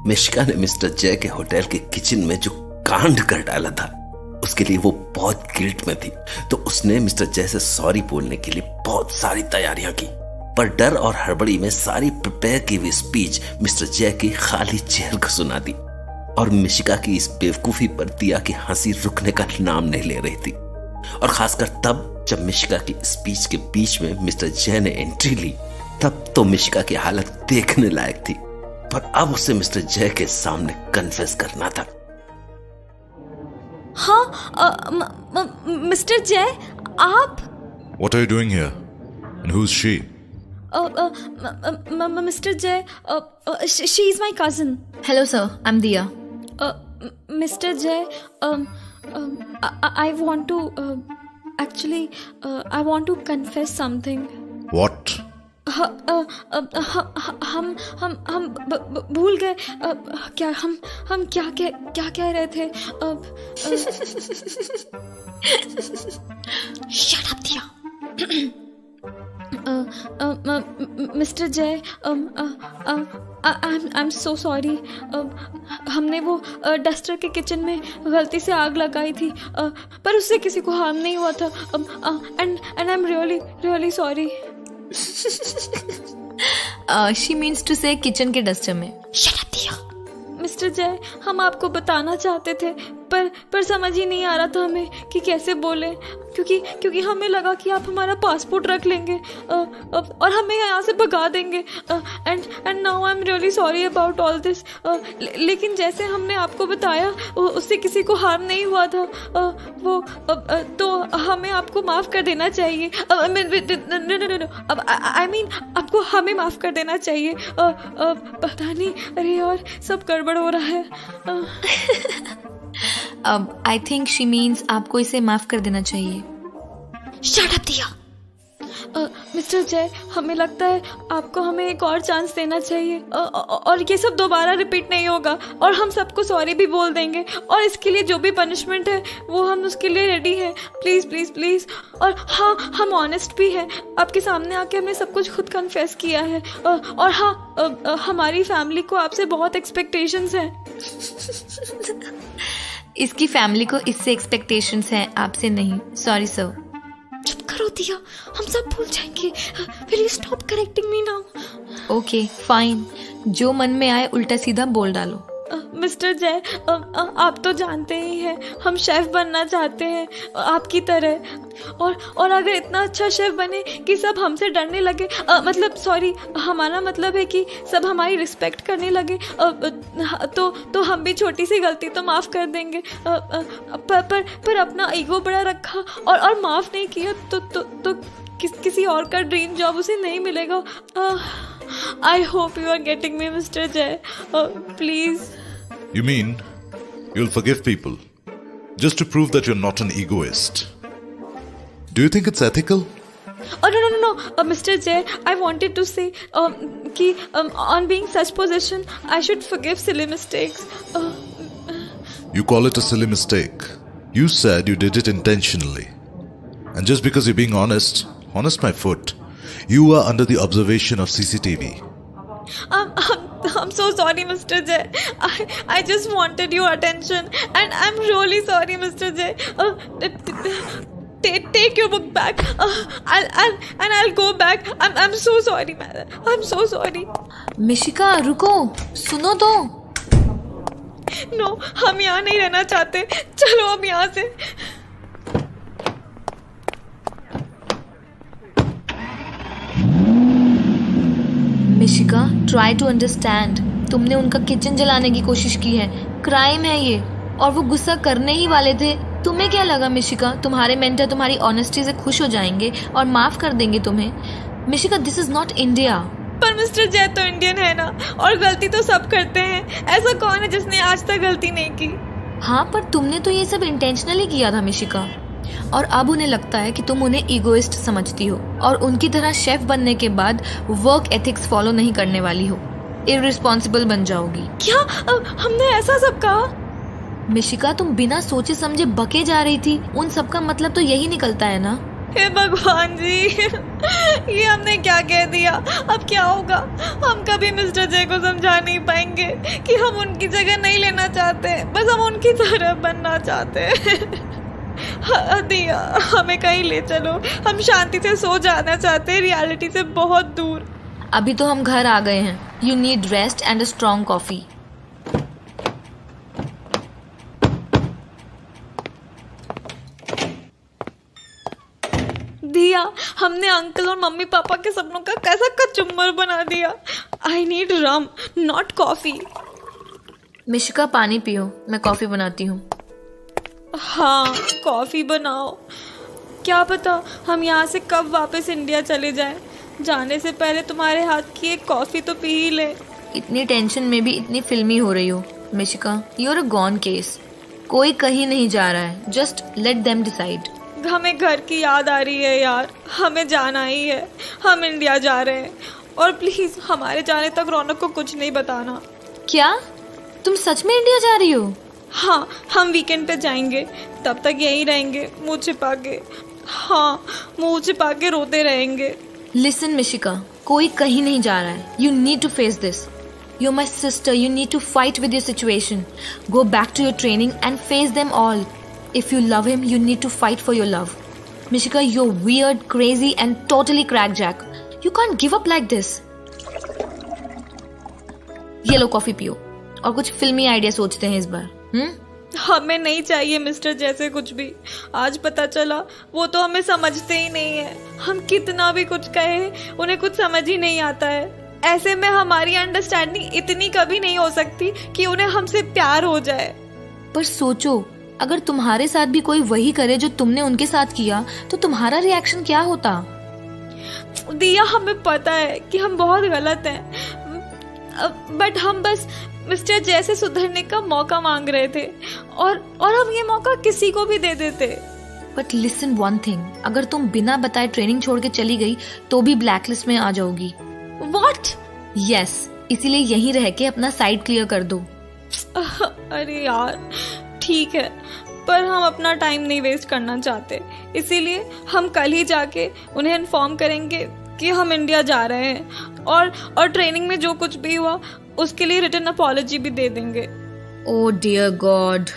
मिशिका ने मिस्टर जय के होटल के किचन में जो कांड कर डाला था उसके लिए वो बहुत गिल्ट में थी, तो उसने मिस्टर जय से सॉरी बोलने के लिए बहुत सारी तैयारियां की। पर डर और हड़बड़ी में सारी प्रिपेयर की हुई स्पीच मिस्टर जय की खाली चेहरे को सुना दी और मिशिका की इस बेवकूफी पर दिया की हंसी रुकने का नाम नहीं ले रही थी। और खासकर तब जब मिशिका की स्पीच के बीच में मिस्टर जय ने एंट्री ली, तब तो मिशिका की हालत देखने लायक थी। पर अब उसे मिस्टर जय के सामने कन्फेस करना था। हाँ, मिस्टर जय, आप? What are you doing here? And who's she? Mr. Jay, she is my cousin. Hello sir, I'm Diya. Mr. Jay, I want to actually I want to confess something. What? हम भूल गए क्या हम क्या कह रहे थे। Shut up Diya. मिस्टर जय, आई एम सो सॉरी। हमने वो डस्टर के किचन में गलती से आग लगाई थी, पर उससे किसी को हार्म नहीं हुआ था। And I am really sorry. She means to say kitchen के डस्टर में। Shut up Diya. मिस्टर जय, हम आपको बताना चाहते थे पर समझ ही नहीं आ रहा था हमें कि कैसे बोले, क्योंकि हमें लगा कि आप हमारा पासपोर्ट रख लेंगे और हमें यहाँ से भगा देंगे। And now I am really sorry about all this. लेकिन जैसे हमने आपको बताया उससे किसी को हार्म नहीं हुआ था, वो तो हमें आपको माफ़ कर देना चाहिए। आई मीन आपको हमें माफ़ कर देना चाहिए। पता नहीं, अरे और सब गड़बड़ हो रहा है। I think she means आपको इसे माफ कर देना चाहिए। Shut up Diya. मिस्टर जय, हमें लगता है आपको हमें एक और चांस देना चाहिए और ये सब दोबारा रिपीट नहीं होगा और हम सबको सॉरी भी बोल देंगे और इसके लिए जो भी पनिशमेंट है वो हम उसके लिए रेडी हैं। Please please please. और हाँ, हम ऑनेस्ट भी हैं, आपके सामने आके हमने सब कुछ खुद कन्फेस किया है। और हाँ, हमारी फैमिली को आपसे बहुत एक्सपेक्टेशंस हैं। इसकी फैमिली को इससे एक्सपेक्टेशंस हैं, आपसे नहीं। Sorry sir. चुप करो दिया, हम सब भूल जाएंगे। Will you stop correcting me now? Okay fine, जो मन में आए उल्टा सीधा बोल डालो। मिस्टर जय, आप तो जानते ही हैं हम शेफ बनना चाहते हैं आपकी तरह। और अगर इतना अच्छा शेफ बने कि सब हमसे डरने लगे, मतलब सॉरी, हमारा मतलब है कि सब हमारी रिस्पेक्ट करने लगे, तो हम भी छोटी सी गलती तो माफ़ कर देंगे। पर अपना ईगो बड़ा रखा और माफ़ नहीं किया तो किसी और का ड्रीम जॉब उसे नहीं मिलेगा। I hope you are getting me, Mr. Jay. Please. You mean you'll forgive people just to prove that you're not an egoist? Do you think it's ethical? Oh no. Mr. Jay, I wanted to say कि on being such position, I should forgive silly mistakes. You call it a silly mistake. You said you did it intentionally. And just because you're being honest my foot, you are under the observation of CCTV. I'm so sorry, Mr. Jay. I just wanted your attention, and I'm really sorry, Mr. Jay. Take your book back. I'll go back. I'm so sorry, man. I'm so sorry. Mishika रुको, सुनो तो। No, हम यहाँ नहीं रहना चाहते। चलो अब यहाँ से। Mishika, try to understand. तुमने उनका किचन जलाने की कोशिश की है, क्राइम है ये, और वो गुस्सा करने ही वाले थे। तुम्हें क्या लगा मिशिका, तुम्हारे मेंटर तुम्हारी ऑनेस्टी से खुश हो जाएंगे और माफ कर देंगे तुम्हें? Mishika, this is not India. पर मिस्टर जय तो इंडियन है ना, और गलती तो सब करते हैं। ऐसा कौन है जिसने आज तक गलती नहीं की? हाँ, पर तुमने तो ये सब इंटेंशनली किया था मिशिका, और अब उन्हें लगता है कि तुम उन्हें ईगोइस्ट समझती हो और उनकी तरह शेफ बनने के बाद वर्क एथिक्स फॉलो नहीं करने वाली हो, इररिस्पॉन्सिबल बन जाओगी। क्या हमने ऐसा सब कहा? मिशिका, तुम बिना सोचे समझे बके जा रही थी। उन सब का मतलब तो यही निकलता है ना। हे भगवान जी, ये हमने क्या कह दिया? अब क्या होगा? हम कभी मिस्टर जे को समझा नहीं पाएंगे कि हम उनकी जगह नहीं लेना चाहते, बस हम उनकी तरह बनना चाहते हैं। दिया, हमें कहीं ले चलो, हम शांति से सो जाना चाहते हैं, रियलिटी से बहुत दूर। अभी तो हम घर आ गए हैं। You need rest and a strong coffee. दिया, हमने अंकल और मम्मी पापा के सपनों का कैसा कचुम्बर बना दिया। I need rum, not coffee. Mishika पानी पियो, मैं कॉफी बनाती हूँ। हाँ, कॉफी बनाओ। क्या पता हम यहाँ से कब वापस इंडिया चले जाएं। जाने से पहले तुम्हारे हाथ की एक कॉफी तो पी ही ले। इतनी टेंशन में भी इतनी फिल्मी हो रही हो Mishika. You are a gone case. कोई कहीं नहीं जा रहा है, जस्ट लेट देम डिसाइड। हमें घर की याद आ रही है यार, हमें जाना ही है। हम इंडिया जा रहे हैं और प्लीज हमारे जाने तक रौनक को कुछ नहीं बताना। क्या तुम सच में इंडिया जा रही हो? हाँ, हम वीकेंड पे जाएंगे, तब तक यहीं रहेंगे मुंह छिपा के। हाँ, मुंह छिपा के रोते रहेंगे। लिसन मिशिका, कोई कहीं नहीं जा रहा है। You need to face this. You're my sister. You need to fight with your situation. Go back to your training and face them all. If you love him, you need to fight for your love. Mishika, you're weird, crazy and totally crackjack. You can't give up like this. ये लो coffee पियो और कुछ फिल्मी idea सोचते हैं इस बार। हमें नहीं चाहिए मिस्टर जैसे कुछ भी। आज पता चला वो तो हमें समझते ही नहीं है। हम कितना भी कुछ कहे, उन्हें कुछ समझ ही नहीं आता है। ऐसे में हमारी अंडरस्टैंडिंग इतनी कभी नहीं हो सकती कि उन्हें हमसे प्यार हो जाए। पर सोचो, अगर तुम्हारे साथ भी कोई वही करे जो तुमने उनके साथ किया, तो तुम्हारा रिएक्शन क्या होता? दिया, हमें पता है कि हम बहुत गलत हैं, बट हम बस मिस्टर जैसे सुधरने का मौका मांग रहे थे और हम ये मौका किसी को भी दे देते। बट लिसन वन थिंग, अगर तुम बिना बताए ट्रेनिंग छोड़ के चली गई तो भी ब्लैकलिस्ट में आ जाओगी। What? Yes, इसीलिए यहीं रह के अपना साइड क्लियर कर दो। अरे यार, ठीक है, पर हम अपना टाइम नहीं वेस्ट करना चाहते, इसीलिए हम कल ही जाके उन्हें इन्फॉर्म करेंगे कि हम इंडिया जा रहे हैं और ट्रेनिंग में जो कुछ भी हुआ उसके लिए रिटन अपॉलॉजी भी दे देंगे। Oh dear God.